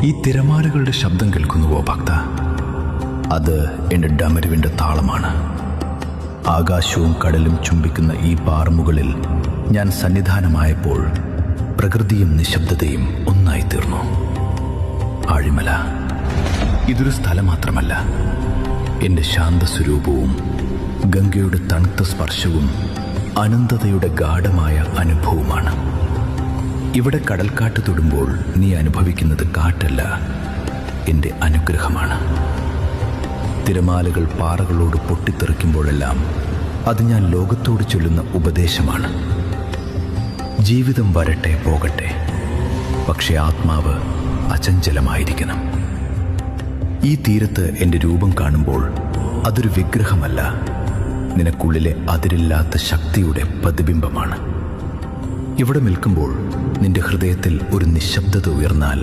ഈ തിരമാലകളുടെ ശബ്ദം കേൾക്കുന്നുവോ ഭക്ത? അത് എൻ്റെ ഡമരുവിൻ്റെ താളമാണ്. ആകാശവും കടലും ചുംബിക്കുന്ന ഈ പാറമുകളിൽ ഞാൻ സന്നിധാനമായപ്പോൾ പ്രകൃതിയും നിശബ്ദതയും ഒന്നായിത്തീർന്നു. ആഴിമല ഇതൊരു സ്ഥലം മാത്രമല്ല, എൻ്റെ ശാന്തസ്വരൂപവും ഗംഗയുടെ തണുത്ത സ്പർശവും അനന്തതയുടെ ഗാഢമായ അനുഭവമാണ്. ഇവിടെ കടൽക്കാറ്റ് തൊടുമ്പോൾ നീ അനുഭവിക്കുന്നത് കാറ്റല്ല, എൻ്റെ അനുഗ്രഹമാണ്. തിരമാലകൾ പാറകളോട് പൊട്ടിത്തെറിക്കുമ്പോഴെല്ലാം അത് ഞാൻ ലോകത്തോട് ചൊല്ലുന്ന ഉപദേശമാണ്. ജീവിതം വരട്ടെ പോകട്ടെ, പക്ഷേ ആത്മാവ് അചഞ്ചലമായിരിക്കണം. ഈ തീരത്ത് എൻ്റെ രൂപം കാണുമ്പോൾ അതൊരു വിഗ്രഹമല്ല, നിനക്കുള്ളിലെ അതിരില്ലാത്ത ശക്തിയുടെ പ്രതിബിംബമാണ്. ഇവിടെ നിൽക്കുമ്പോൾ നിന്റെ ഹൃദയത്തിൽ ഒരു നിശബ്ദത ഉയർന്നാൽ